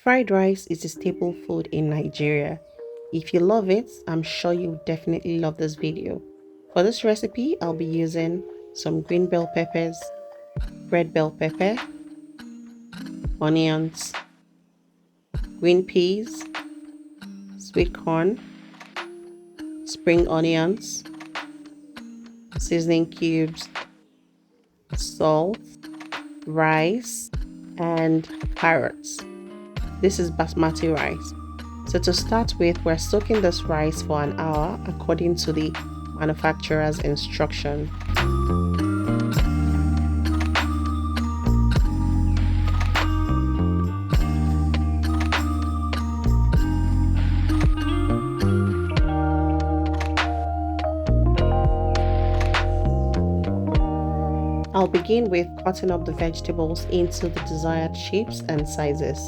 Fried rice is a staple food in Nigeria. If you love it, I'm sure you definitely love this video. For this recipe, I'll be using some green bell peppers, red bell pepper, onions, green peas, sweet corn, spring onions, seasoning cubes, salt, rice, and carrots. This is basmati rice. So to start with, we're soaking this rice for an hour according to the manufacturer's instruction. I'll begin with cutting up the vegetables into the desired shapes and sizes.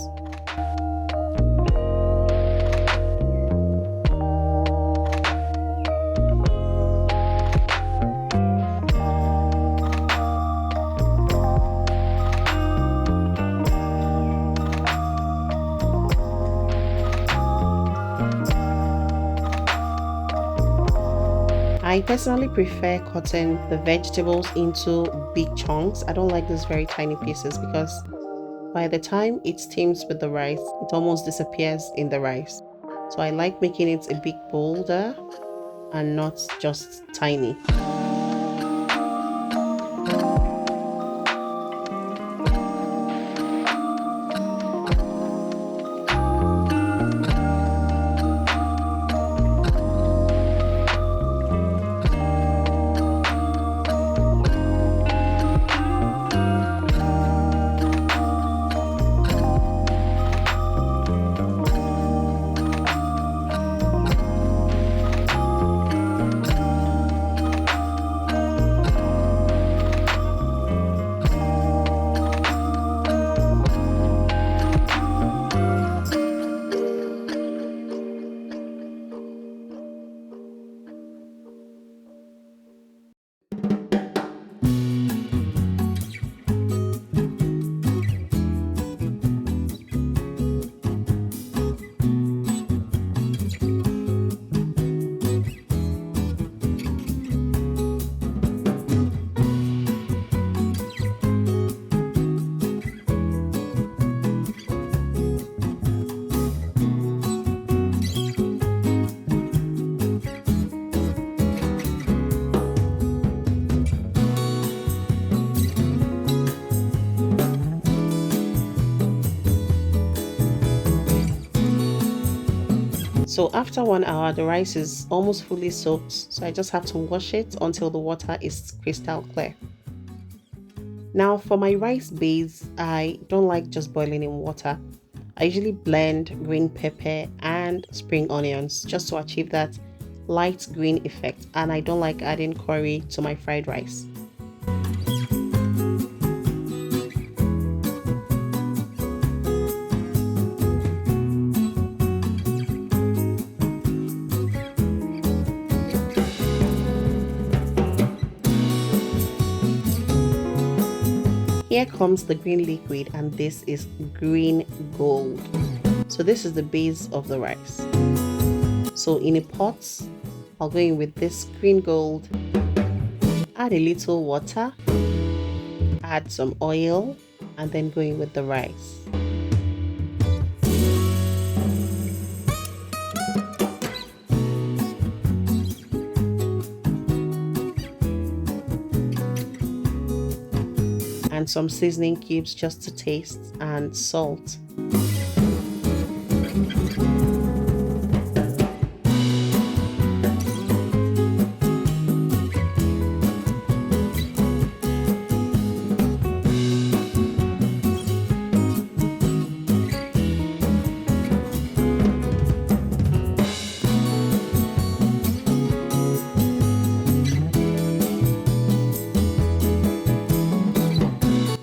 I personally prefer cutting the vegetables into big chunks. I don't like these very tiny pieces because by the time it steams with the rice, it almost disappears in the rice. So I like making it a big boulder and not just tiny. So after 1 hour, the rice is almost fully soaked. So I just have to wash it until the water is crystal clear. Now for my rice base, I don't like just boiling in water. I usually blend green pepper and spring onions just to achieve that light green effect. And I don't like adding curry to my fried rice. Here comes the green liquid, and this is green gold. So this is the base of the rice. So in a pot, I'll go in with this green gold, add a little water, add some oil, and then go in with the rice. And some seasoning cubes just to taste, and salt.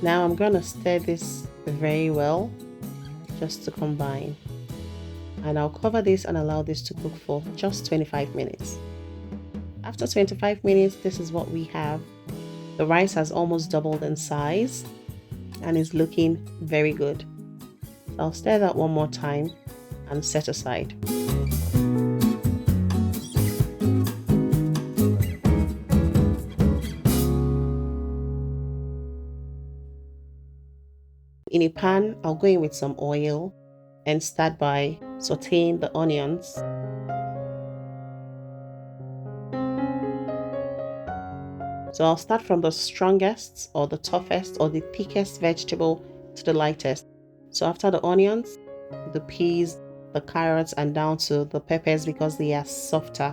Now I'm gonna stir this very well just to combine, and I'll cover this and allow this to cook for just 25 minutes. After 25 minutes, this is what we have. The rice has almost doubled in size and is looking very good. I'll stir that one more time and set aside. In a pan, I'll go in with some oil and start by sauteing the onions. So I'll start from the strongest or the toughest or the thickest vegetable to the lightest. So after the onions, the peas, the carrots, and down to the peppers because they are softer.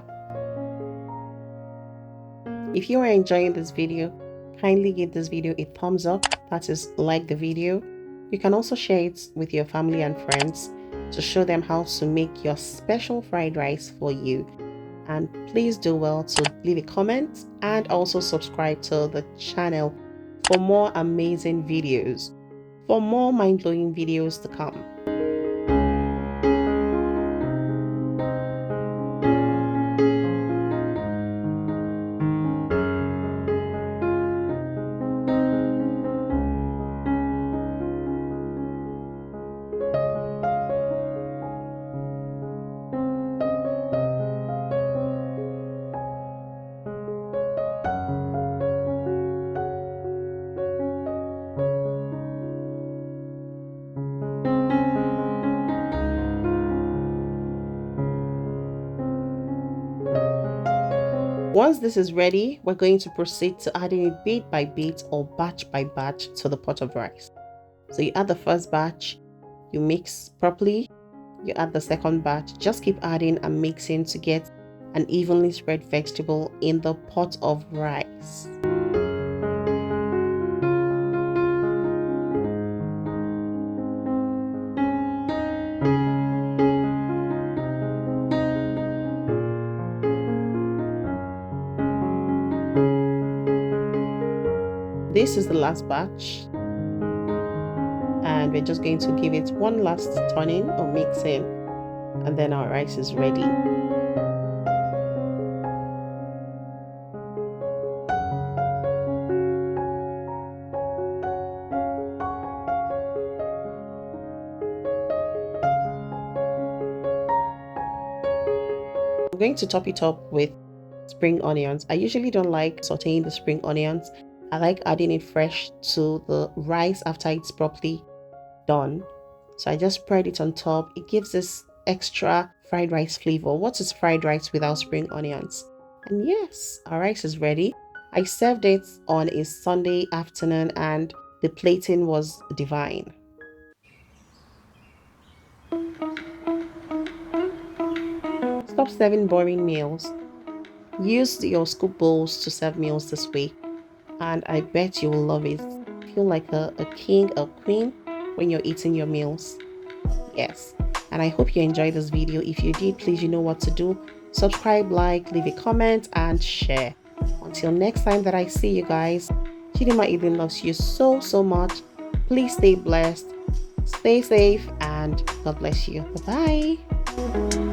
If you are enjoying this video, kindly give this video a thumbs up, that is, like the video. You can also share it with your family and friends to show them how to make your special fried rice for you. And please do well to leave a comment and also subscribe to the channel for more amazing videos, for more mind-blowing videos to come. Once this is ready, we're going to proceed to adding it bit by bit or batch by batch to the pot of rice. So you add the first batch, you mix properly, you add the second batch, just keep adding and mixing to get an evenly spread vegetable in the pot of rice. This is the last batch, and we're just going to give it one last turning or mixing, and then our rice is ready. I'm going to top it up with spring onions. I usually don't like sauteing the spring onions. I like adding it fresh to the rice after it's properly done. So I just spread it on top. It gives this extra fried rice flavor. What is fried rice without spring onions? And yes, our rice is ready. I served it on a Sunday afternoon and the plating was divine. Stop serving boring meals. Use your scoop bowls to serve meals this way, and I bet you will love it. Feel like a king or queen when you're eating your meals. Yes, and I hope you enjoyed this video. If you did, please, you know what to do. Subscribe, like, leave a comment, and share. Until next time that I see you guys, Chidima Eden loves you so much. Please stay blessed, stay safe, and God bless you. Bye-bye.